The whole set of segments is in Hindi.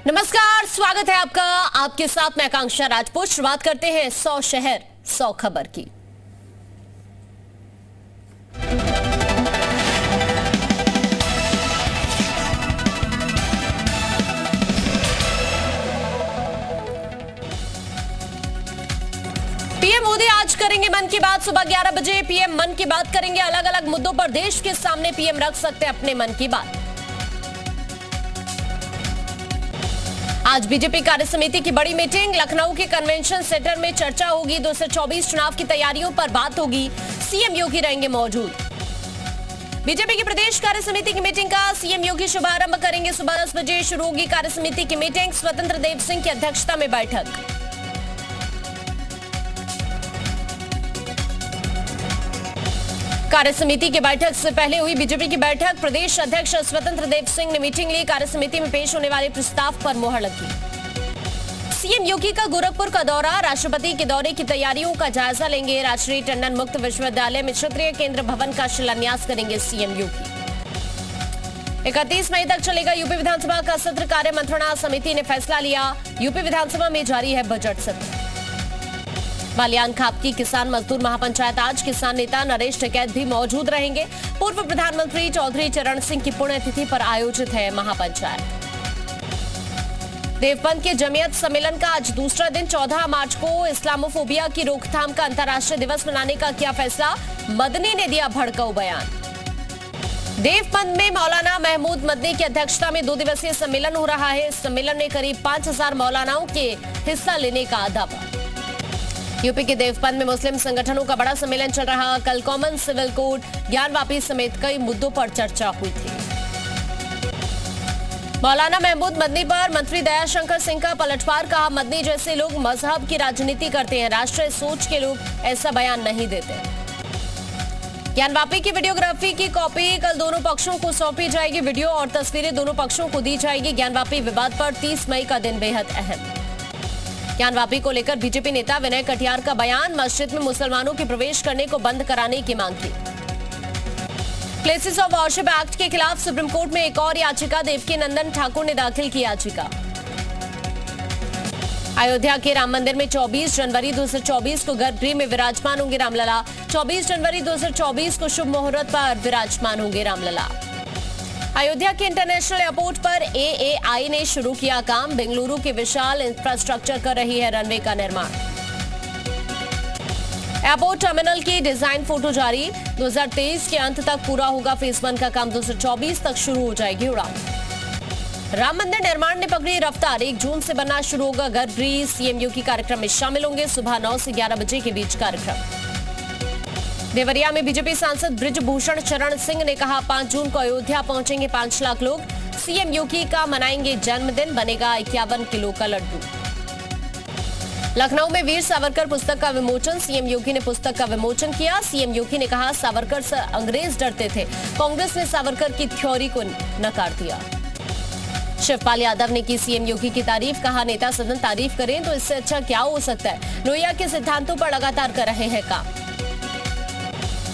नमस्कार, स्वागत है आपका। आपके साथ मैं आकांक्षा राजपूत। शुरुआत करते हैं 100 शहर 100 खबर की। पीएम मोदी आज करेंगे मन की बात। सुबह 11 बजे पीएम मन की बात करेंगे। अलग अलग मुद्दों पर देश के सामने पीएम रख सकते हैं अपने मन की बात। आज बीजेपी कार्य समिति की बड़ी मीटिंग। लखनऊ के कन्वेंशन सेंटर में चर्चा होगी। 2024 चुनाव की तैयारियों पर बात होगी। सीएम योगी रहेंगे मौजूद। बीजेपी की प्रदेश कार्य समिति की मीटिंग का सीएम योगी शुभारंभ करेंगे। सुबह 10 बजे शुरू होगी कार्य समिति की मीटिंग। स्वतंत्र देव सिंह की अध्यक्षता में बैठक। कार्य समिति की बैठक से पहले हुई बीजेपी की बैठक। प्रदेश अध्यक्ष स्वतंत्र देव सिंह ने मीटिंग ली। कार्य समिति में पेश होने वाले प्रस्ताव पर मुहर लगी। सीएम योगी का गोरखपुर का दौरा। राष्ट्रपति के दौरे की तैयारियों का जायजा लेंगे। राजश्री टंडन मुक्त विश्वविद्यालय में क्षेत्रीय केंद्र भवन का शिलान्यास करेंगे सीएम योगी। 31 मई तक चलेगा यूपी विधानसभा का सत्र। कार्य मंत्रणा समिति ने फैसला लिया। यूपी विधानसभा में जारी है बजट सत्र। बालियान खाप की किसान मजदूर महापंचायत। आज किसान नेता नरेश टिकैत भी मौजूद रहेंगे। पूर्व प्रधानमंत्री चौधरी चरण सिंह की पुण्यतिथि पर आयोजित है महापंचायत। देवबंद के जमीयत सम्मेलन का आज दूसरा दिन। 14 मार्च को इस्लामोफोबिया की रोकथाम का अंतर्राष्ट्रीय दिवस मनाने का किया फैसला। मदनी ने दिया भड़काऊ बयान। देवबंद में मौलाना महमूद मदनी की अध्यक्षता में 2 दिवसीय सम्मेलन हो रहा है। इस सम्मेलन में करीब 5000 मौलानाओं के हिस्सा लेने का दावा। यूपी के देवबंद में मुस्लिम संगठनों का बड़ा सम्मेलन चल रहा। कल कॉमन सिविल कोड, ज्ञानवापी समेत कई मुद्दों पर चर्चा हुई थी। मौलाना महमूद मदनी पर मंत्री दयाशंकर सिंह का पलटवार। कहा, मदनी जैसे लोग मजहब की राजनीति करते हैं, राष्ट्रीय सोच के लोग ऐसा बयान नहीं देते। ज्ञानवापी की वीडियोग्राफी की कॉपी कल दोनों पक्षों को सौंपी जाएगी। वीडियो और तस्वीरें दोनों पक्षों को दी जाएगी। ज्ञानवापी विवाद पर 30 मई का दिन बेहद अहम। ज्ञानवापी को लेकर बीजेपी नेता विनय कटियार का बयान। मस्जिद में मुसलमानों के प्रवेश करने को बंद कराने की मांग की। प्लेसेस ऑफ वर्शिप एक्ट के खिलाफ सुप्रीम कोर्ट में एक और याचिका। देवकी नंदन ठाकुर ने दाखिल की याचिका। अयोध्या के राम मंदिर में 24 जनवरी 2024 को गर्भगृह में विराजमान होंगे रामलला। 24 जनवरी 2024 को शुभ मुहूर्त पर विराजमान होंगे रामलला। अयोध्या के इंटरनेशनल एयरपोर्ट पर एएआई ने शुरू किया काम। बेंगलुरु के विशाल इंफ्रास्ट्रक्चर कर रही है रनवे का निर्माण। एयरपोर्ट टर्मिनल की डिजाइन फोटो जारी। 2023 के अंत तक पूरा होगा फेज 1 का काम। 2024 तक शुरू हो जाएगी उड़ान। राम मंदिर निर्माण ने पकड़ी रफ्तार। 1 जून से बनना शुरू होगा गर्भगृह। सीएम योगी कार्यक्रम में शामिल होंगे। सुबह 9 से 11 बजे के बीच कार्यक्रम। देवरिया में बीजेपी सांसद बृजभूषण शरण सिंह ने कहा, 5 जून को अयोध्या पहुंचेंगे 5 लाख लोग। सीएम योगी का मनाएंगे जन्मदिन। बनेगा 51 किलो का लड्डू। लखनऊ में वीर सावरकर पुस्तक का विमोचन। सीएम योगी ने पुस्तक का विमोचन किया। सीएम योगी ने कहा, सावरकर से अंग्रेज डरते थे। कांग्रेस ने सावरकर की थ्योरी को नकार दिया। शिवपाल यादव ने की सीएम योगी की तारीफ। कहा, नेता सदन तारीफ करें तो इससे अच्छा क्या हो सकता है। लोहिया के सिद्धांतों पर लगातार कर रहे हैं काम।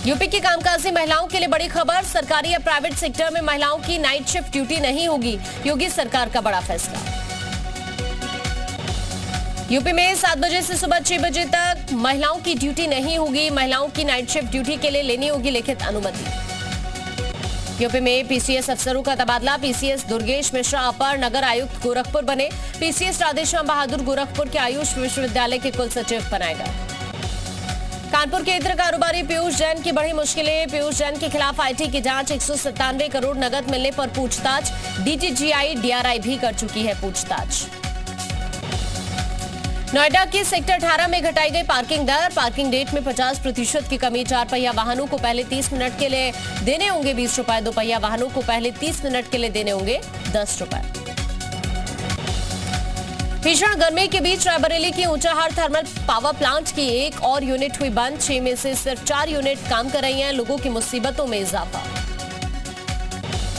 यूपी की कामकाजी महिलाओं के लिए बड़ी खबर। सरकारी या प्राइवेट सेक्टर में महिलाओं की नाइट शिफ्ट ड्यूटी नहीं होगी। योगी सरकार का बड़ा फैसला। यूपी में 7 बजे से सुबह 6 बजे तक महिलाओं की ड्यूटी नहीं होगी। महिलाओं की नाइट शिफ्ट ड्यूटी के लिए लेनी होगी लिखित अनुमति। यूपी में पीसीएस अफसरों का तबादला। पीसीएस दुर्गेश मिश्रा अपर नगर आयुक्त गोरखपुर बने। पीसीएस राधेश्याम बहादुर गोरखपुर के आयुष विश्वविद्यालय के कुल सचिव बनाए गए। कानपुर के इत्र कारोबारी पीयूष जैन की बड़ी मुश्किलें। पीयूष जैन के खिलाफ आईटी की जांच। 197 करोड़ नकद मिलने पर पूछताछ। डीजीजीआई डीआरआई भी कर चुकी है पूछताछ। नोएडा के सेक्टर 18 में घटाई गई पार्किंग दर। पार्किंग रेट में 50% की कमी। 4 पहिया वाहनों को पहले 30 मिनट के लिए देने होंगे 20 रुपए। 2 पहिया वाहनों को पहले 30 मिनट के लिए देने होंगे 10 रुपए। भीषण गर्मी के बीच रायबरेली की ऊंचाहार थर्मल पावर प्लांट की एक और यूनिट हुई बंद। 6 में से सिर्फ 4 यूनिट काम कर रही हैं। लोगों की मुसीबतों में इजाफा।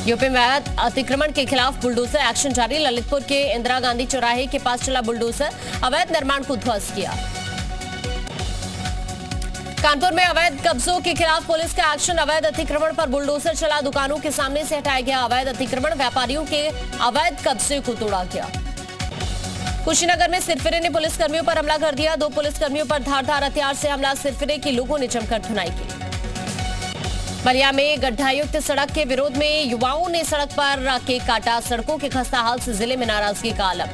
यूपी में अवैध अतिक्रमण के खिलाफ बुलडोजर एक्शन जारी। ललितपुर के इंदिरा गांधी चौराहे के पास चला बुलडोजर। अवैध निर्माण को ध्वस्त किया। कानपुर में अवैध कब्जों के खिलाफ पुलिस का एक्शन। अवैध अतिक्रमण पर बुलडोजर चला। दुकानों के सामने से हटाया गया अवैध अतिक्रमण। व्यापारियों के अवैध कब्जे को तोड़ा गया। कुशीनगर में सिरफिरे ने पुलिसकर्मियों पर हमला कर दिया। 2 पुलिसकर्मियों पर धारदार हथियार से हमला। सिरफिरे की लोगों ने जमकर धुनाई की। बलिया में गड्ढायुक्त सड़क के विरोध में युवाओं ने सड़क पर केक काटा। सड़कों के खस्ता हाल से जिले में नाराजगी का आलम।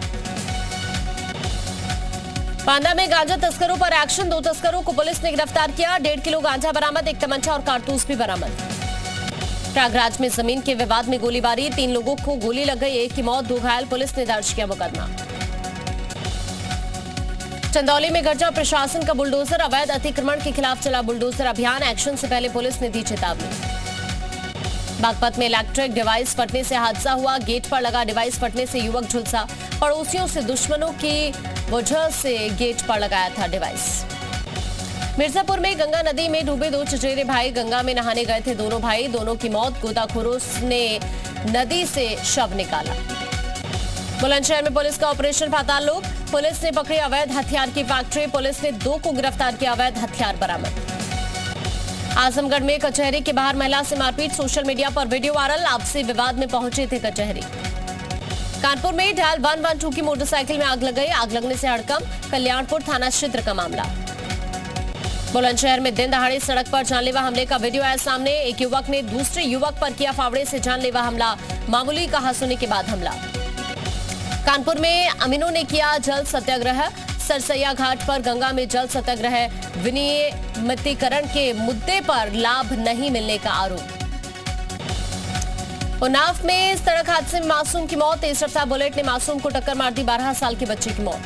बांदा में गांजा तस्करों पर एक्शन। 2 तस्करों को पुलिस ने गिरफ्तार किया। 1.5 किलो गांजा बरामद। 1 तमंचा और कारतूस भी बरामद। प्रयागराज में जमीन के विवाद में गोलीबारी। 3 लोगों को गोली लग गई। 1 की मौत, 2 घायल। पुलिस ने दर्ज किया मुकदमा। चंदौली में गरजा प्रशासन का बुलडोजर। अवैध अतिक्रमण के खिलाफ चला बुलडोजर अभियान। एक्शन से पहले पुलिस ने दी चेतावनी। बागपत में इलेक्ट्रिक डिवाइस फटने से हादसा हुआ। गेट पर लगा डिवाइस फटने से युवक झुलसा। पड़ोसियों से दुश्मनों की वजह से गेट पर लगाया था डिवाइस। मिर्जापुर में गंगा नदी में डूबे 2 चचेरे भाई। गंगा में नहाने गए थे दोनों भाई। दोनों की मौत। गोताखोरों ने नदी से शव निकाला। बुलंदशहर में पुलिस का ऑपरेशन पाताल लोक। पुलिस ने पकड़ी अवैध हथियार की फैक्ट्री। पुलिस ने 2 को गिरफ्तार किया। अवैध हथियार बरामद। आजमगढ़ में कचहरी के बाहर महिला से मारपीट। सोशल मीडिया पर वीडियो वायरल। आपसी विवाद में पहुंचे थे कचहरी। कानपुर में डायल 112 की मोटरसाइकिल में आग लग गई। आग लगने से हड़कंप। कल्याणपुर थाना क्षेत्र का मामला। बुलंदशहर में दिन दहाड़े सड़क पर जानलेवा हमले का वीडियो आया सामने। एक युवक ने दूसरे युवक पर किया फावड़े से जानलेवा हमला। मामूली कहासुनी के बाद हमला। कानपुर में अमीनों ने किया जल सत्याग्रह। सरसैया घाट पर गंगा में जल सत्याग्रह। विनियमितीकरण के मुद्दे पर लाभ नहीं मिलने का आरोप। उन्नाव में सड़क हादसे में मासूम की मौत। तेज रफ्तार बुलेट ने मासूम को टक्कर मार दी। 12 साल के बच्चे की मौत।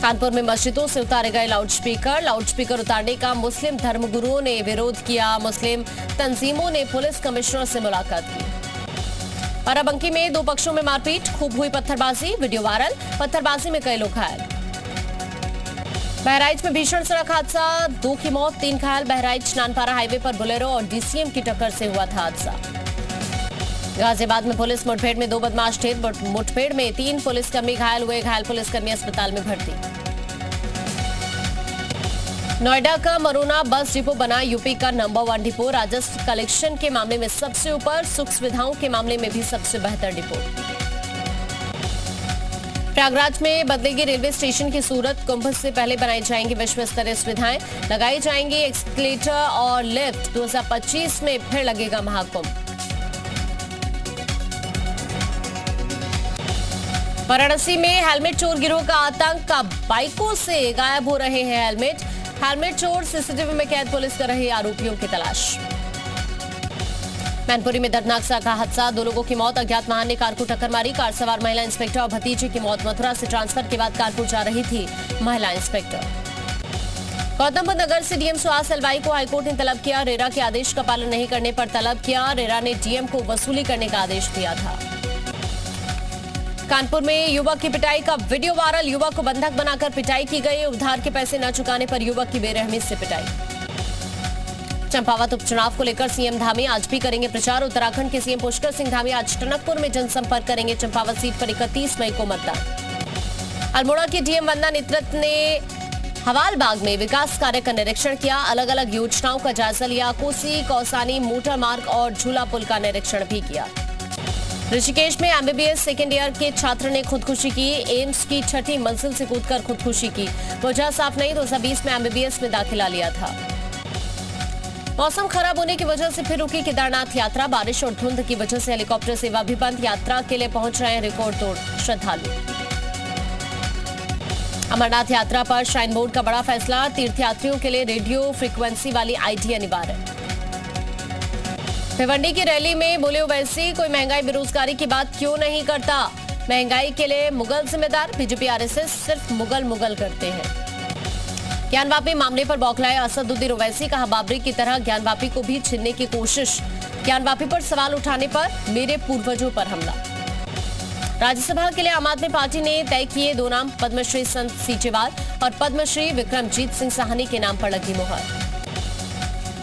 कानपुर में मस्जिदों से उतारे गए लाउडस्पीकर। लाउडस्पीकर उतारने का मुस्लिम धर्मगुरुओं ने विरोध किया। मुस्लिम तंजीमों ने पुलिस कमिश्नर से मुलाकात की। बाराबंकी में 2 पक्षों में मारपीट। खूब हुई पत्थरबाजी। Video viral. पत्थरबाजी में कई लोग घायल। बहराइच में भीषण सड़क हादसा। 2 की मौत, 3 घायल। बहराइच नानपारा हाईवे पर बोलेरो और डीसीएम की टक्कर से हुआ था हादसा। गाजियाबाद में पुलिस मुठभेड़ में 2 बदमाश ढेर। मुठभेड़ में 3 पुलिसकर्मी घायल हुए। घायल पुलिसकर्मी अस्पताल में भर्ती। नोएडा का मरोना बस डिपो बना यूपी का नंबर 1 डिपो। राजस्व कलेक्शन के मामले में सबसे ऊपर। सुख सुविधाओं के मामले में भी सबसे बेहतर डिपो। प्रयागराज में बदलेगी रेलवे स्टेशन की सूरत। कुंभ से पहले बनाई जाएंगी विश्व स्तरीय सुविधाएं। लगाई जाएंगी एक्सकलेटर और लिफ्ट। 2025 में फिर लगेगा महाकुंभ। वाराणसी में हेलमेट चोर गिरोह का आतंक का। बाइकों से गायब हो रहे हैं हेलमेट। हेलमेट चोर सीसीटीवी में कैद। पुलिस कर रही आरोपियों की तलाश। मैनपुरी में दर्दनाक सड़क हादसा। 2 लोगों की मौत। अज्ञात वाहन ने कार को टक्कर मारी। कार सवार महिला इंस्पेक्टर और भतीजे की मौत। मथुरा से ट्रांसफर के बाद कानपुर जा रही थी महिला इंस्पेक्टर। गौतम बुद्ध नगर से डीएम सुहास एलवाई को हाईकोर्ट ने तलब किया। रेरा के आदेश का पालन नहीं करने पर तलब किया। रेरा ने डीएम को वसूली करने का आदेश दिया था। कानपुर में युवक की पिटाई का वीडियो वायरल। युवक को बंधक बनाकर पिटाई की गई। उधार के पैसे न चुकाने पर युवक की बेरहमी से पिटाई। चंपावत उपचुनाव को लेकर सीएम धामी आज भी करेंगे प्रचार। उत्तराखंड के सीएम पुष्कर सिंह धामी आज टनकपुर में जनसंपर्क करेंगे। चंपावत सीट पर 31 मई को मतदान। अल्मोड़ा के डीएम वंदना नेतृत्व ने हवालबाग में विकास कार्य का निरीक्षण किया। अलग अलग योजनाओं का जायजा लिया। कोसी कौसानी मोटर मार्ग और झूला पुल का निरीक्षण भी किया। ऋषिकेश में एमबीबीएस सेकेंड ईयर के छात्र ने खुदकुशी की। एम्स की 6ठी मंजिल से कूदकर खुदकुशी की। वजह साफ नहीं। 2020 में एमबीबीएस में दाखिला लिया था। मौसम खराब होने की वजह से फिर रुकी केदारनाथ यात्रा। बारिश और धुंध की वजह से हेलीकॉप्टर सेवा भी बंद। यात्रा के लिए पहुंच रहे हैं रिकॉर्ड तोड़ श्रद्धालु। अमरनाथ यात्रा पर श्राइन बोर्ड का बड़ा फैसला। तीर्थयात्रियों के लिए रेडियो फ्रीक्वेंसी वाली आईडी अनिवार्य। भिवंडी की रैली में बोले ओवैसी, कोई महंगाई बेरोजगारी की बात क्यों नहीं करता। महंगाई के लिए मुगल जिम्मेदार। बीजेपी आरएसएस सिर्फ मुगल करते हैं। ज्ञानवापी मामले पर बौखलाए असदुद्दीन ओवैसी। कहा बाबरी की तरह ज्ञानवापी को भी छीनने की कोशिश। ज्ञानवापी पर सवाल उठाने पर मेरे पूर्वजों पर हमला। राज्यसभा के लिए आम आदमी पार्टी ने तय किए 2 नाम। पद्मश्री संत सीचेवाल और पद्मश्री विक्रमजीत सिंह साहनी के नाम पर लगी मुहर।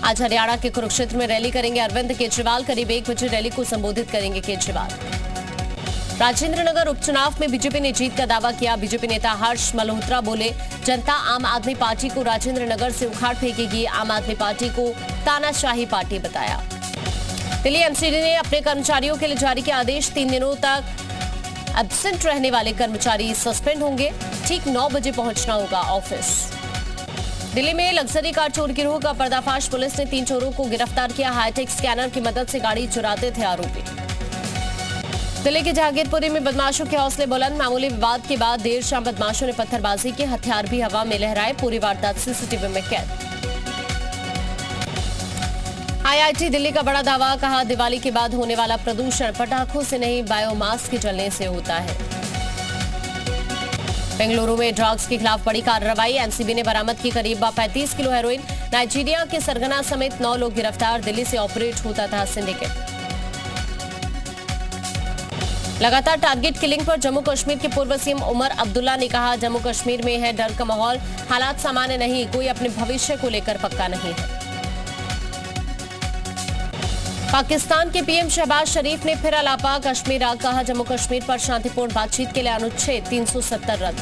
आज हरियाणा के कुरुक्षेत्र में रैली करेंगे अरविंद केजरीवाल। करीब 1 बजे रैली को संबोधित करेंगे केजरीवाल। राजेंद्र नगर उपचुनाव में बीजेपी ने जीत का दावा किया। बीजेपी नेता हर्ष मल्होत्रा बोले, जनता आम आदमी पार्टी को राजेंद्र नगर से उखाड़ फेंकेगी। आम आदमी पार्टी को तानाशाही पार्टी बताया। दिल्ली एमसीडी ने अपने कर्मचारियों के लिए जारी किया आदेश। 3 दिनों तक एब्सेंट रहने वाले कर्मचारी सस्पेंड होंगे। ठीक 9 बजे पहुंचना होगा ऑफिस। दिल्ली में लग्जरी कार चोर गिरोह का पर्दाफाश, पुलिस ने 3 चोरों को गिरफ्तार किया। हाईटेक स्कैनर की मदद से गाड़ी चुराते थे आरोपी। दिल्ली के जहांगीरपुरी में बदमाशों के हौसले बुलंद, मामूली विवाद के बाद देर शाम बदमाशों ने पत्थरबाजी की, हथियार भी हवा में लहराए। पूरी वारदात सीसीटीवी में कैद। आईआईटी दिल्ली का बड़ा दावा, कहा दिवाली के बाद होने वाला प्रदूषण पटाखों से नहीं बायोमास के जलने से होता है। बेंगलुरु में ड्रग्स के खिलाफ बड़ी कार्रवाई, एनसीबी ने बरामद की करीब 35 किलो हेरोइन। नाइजीरिया के सरगना समेत 9 लोग गिरफ्तार, दिल्ली से ऑपरेट होता था सिंडिकेट। लगातार टारगेट किलिंग पर जम्मू कश्मीर के पूर्व सीएम उमर अब्दुल्ला ने कहा, जम्मू कश्मीर में है डर का माहौल, हालात सामान्य नहीं, कोई अपने भविष्य को लेकर पक्का नहीं है। पाकिस्तान के पीएम शहबाज शरीफ ने फिर अलापा कश्मीर आ, कहा जम्मू कश्मीर पर शांतिपूर्ण बातचीत के लिए अनुच्छेद 370 रद्द।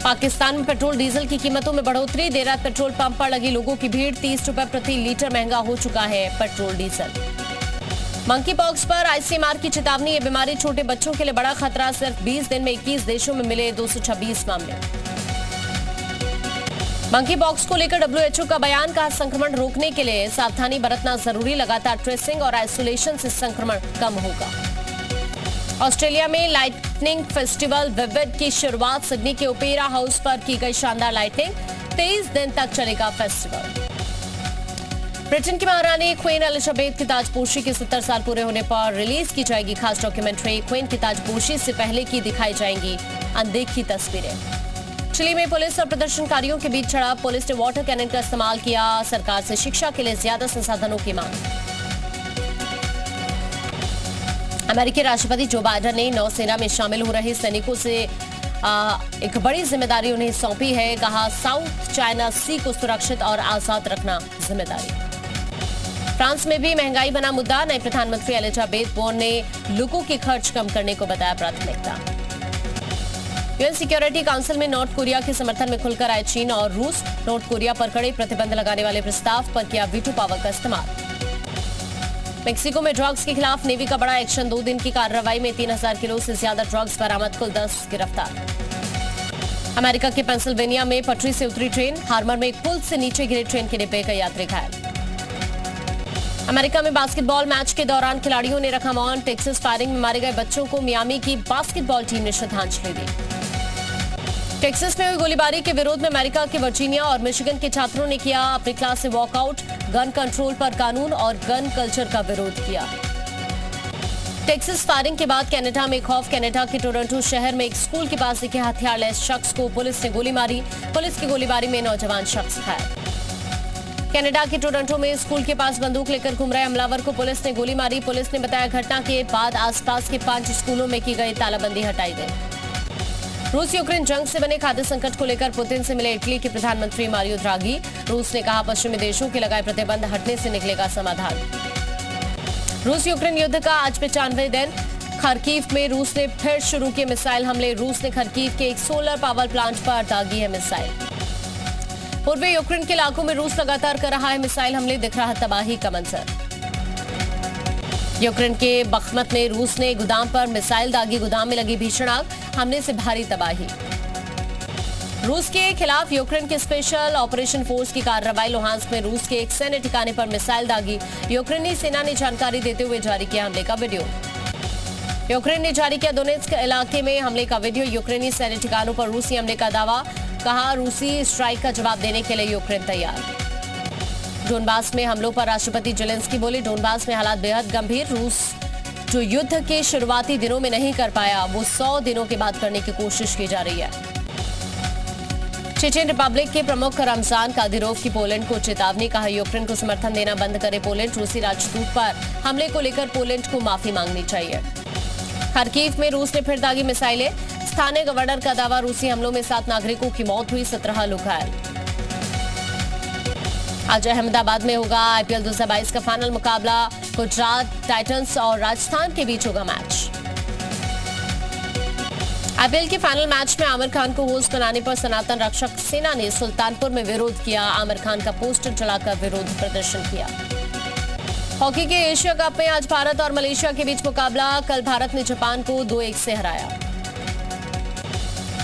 पाकिस्तान में पेट्रोल डीजल की कीमतों में बढ़ोतरी, देर रात पेट्रोल पंप पर लगी लोगों की भीड़, 30 रुपए प्रति लीटर महंगा हो चुका है पेट्रोल डीजल। मंकी पॉक्स पर आईसीएमआर की चेतावनी, ये बीमारी छोटे बच्चों के लिए बड़ा खतरा, सिर्फ 20 दिन में 21 देशों में मिले 226 मामले। मंकी पॉक्स को लेकर डब्ल्यूएचओ का बयान, कहा संक्रमण रोकने के लिए सावधानी बरतना जरूरी, लगातार ट्रेसिंग और आइसोलेशन से संक्रमण कम होगा। ऑस्ट्रेलिया में लाइटनिंग फेस्टिवल विविड की शुरुआत, सिडनी के ओपेरा हाउस पर की गई शानदार लाइटिंग, 23 दिन तक चलेगा फेस्टिवल। ब्रिटेन की महारानी क्वीन एलिजाबेथ की ताजपोशी के 70 साल पूरे होने पर रिलीज की जाएगी खास डॉक्यूमेंट्री। क्वीन की ताजपोशी से पहले की दिखाई जाएंगी अनदेखी तस्वीरें। चिली में पुलिस और प्रदर्शनकारियों के बीच झड़प, पुलिस ने वाटर कैनन का इस्तेमाल किया, सरकार से शिक्षा के लिए ज्यादा संसाधनों की मांग। अमेरिकी राष्ट्रपति जो बाइडेन ने नौसेना में शामिल हो रहे सैनिकों से एक बड़ी जिम्मेदारी उन्हें सौंपी है, कहा साउथ चाइना सी को सुरक्षित और आजाद रखना जिम्मेदारी। फ्रांस में भी महंगाई बना मुद्दा, नई प्रधानमंत्री एलिजाबेथ बोर्न ने लोगों के खर्च कम करने को बताया प्राथमिकता। यूएन सिक्योरिटी काउंसिल में नॉर्थ कोरिया के समर्थन में खुलकर आए चीन और रूस, नॉर्थ कोरिया पर कड़े प्रतिबंध लगाने वाले प्रस्ताव पर किया वीटो पावर का इस्तेमाल। मेक्सिको में ड्रग्स के खिलाफ नेवी का बड़ा एक्शन, 2 दिन की कार्रवाई में 3000 किलो से ज्यादा ड्रग्स बरामद, कुल 10 गिरफ्तार। अमेरिका के पेंसिल्वेनिया में पटरी से उतरी ट्रेन, हार्बर में एक पुल से नीचे गिरे ट्रेन के डिब्बे का यात्री घायल। अमेरिका में बास्केटबॉल मैच के दौरान खिलाड़ियों ने रखा मौन, टेक्सास फायरिंग में मारे गए बच्चों को मियामी की बास्केटबॉल टीम ने श्रद्धांजलि दी। टेक्सास में हुई गोलीबारी के विरोध में अमेरिका के वर्जीनिया और मिशिगन के छात्रों ने किया अपनी क्लास से वॉकआउट, गन कंट्रोल पर कानून और गन कल्चर का विरोध किया। टेक्सास फायरिंग के बाद कनाडा में खौफ, कनाडा के टोरंटो शहर में एक स्कूल के पास दिखे हथियार लैस शख्स को पुलिस ने गोली मारी, पुलिस की गोलीबारी में नौजवान शख्स घायल। कनाडा के टोरंटो में स्कूल के पास बंदूक लेकर घूम रहे हमलावर को पुलिस ने गोली मारी, पुलिस ने बताया घटना के बाद आसपास के 5 स्कूलों में की गई तालाबंदी हटाई गई। रूस यूक्रेन जंग से बने खाद्य संकट को लेकर पुतिन से मिले इटली के प्रधानमंत्री मारियो द्रागी, रूस ने कहा पश्चिमी देशों के लगाए प्रतिबंध हटने से निकलेगा समाधान। रूस यूक्रेन युद्ध का आज 95वें दिन, खार्किव में रूस ने फिर शुरू किए मिसाइल हमले, रूस ने खार्किव के एक सोलर पावर प्लांट पर दागी है मिसाइल। पूर्वी यूक्रेन के इलाकों में रूस लगातार कर रहा है मिसाइल हमले, दिख रहा तबाही का मंजर। यूक्रेन के बख्मत में रूस ने गोदाम पर मिसाइल दागी, गोदाम में लगी भीषण आग, हमले से भारी तबाही। रूस के खिलाफ यूक्रेन के स्पेशल ऑपरेशन फोर्स की कार्रवाई, लुहांस्क में रूस के एक सैन्य ठिकाने पर मिसाइल दागी, यूक्रेनी सेना ने जानकारी देते हुए जारी किया हमले का वीडियो। यूक्रेन ने जारी किया दोनेत्स्क इलाके में हमले का वीडियो, यूक्रेनी सैन्य ठिकानों पर रूसी हमले का दावा, कहा रूसी स्ट्राइक का जवाब देने के लिए यूक्रेन तैयार। डोनबास में हमलों पर राष्ट्रपति जेलेंस्की बोले, डोनबास में हालात बेहद गंभीर, रूस जो युद्ध के शुरुआती दिनों में नहीं कर पाया वो 100 दिनों के बाद करने की कोशिश की जा रही है। चेचेन रिपब्लिक के प्रमुख रमजान कादिरोव की पोलैंड को चेतावनी, कहा यूक्रेन को समर्थन देना बंद करे पोलैंड, रूसी राजदूत पर हमले को लेकर पोलैंड को माफी मांगनी चाहिए। खार्किव में रूस ने फिर दागी मिसाइलें, स्थानीय गवर्नर का दावा, रूसी हमलों में 7 नागरिकों की मौत हुई, 17 लोग घायल। आज अहमदाबाद में होगा आईपीएल 2022 का फाइनल मुकाबला, गुजरात टाइटंस और राजस्थान के बीच होगा मैच। आईपीएल के फाइनल मैच में आमिर खान को होस्ट बनाने पर सनातन रक्षक सेना ने सुल्तानपुर में विरोध किया, आमिर खान का पोस्टर जलाकर विरोध प्रदर्शन किया। हॉकी के एशिया कप में आज भारत और मलेशिया के बीच मुकाबला। कल भारत ने जापान को 2-1 से हराया।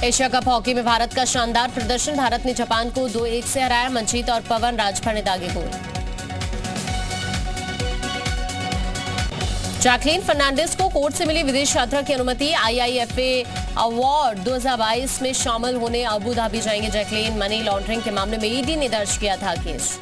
एशिया कप हॉकी में भारत का शानदार प्रदर्शन। भारत ने जापान को 2-1 से हराया। मनजीत और पवन राजभर ने दागे गोल। जैकलीन फर्नांडिस को कोर्ट से मिली विदेश यात्रा की अनुमति। IIFA अवार्ड 2022 में शामिल होने अबू धाबी जाएंगे जैकलीन। मनी लॉन्ड्रिंग के मामले में ईडी ने दर्ज किया था केस।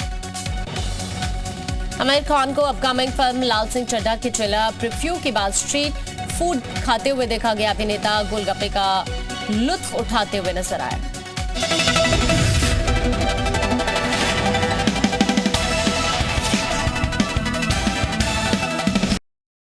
आमिर खान को अपकमिंग फिल्म लाल सिंह चड्ढा के ट्रेलर प्रीव्यू के बाद स्ट्रीट फूड खाते हुए देखा गया। अभिनेता गोलगप्पे का लुत्फ उठाते हुए नजर आया।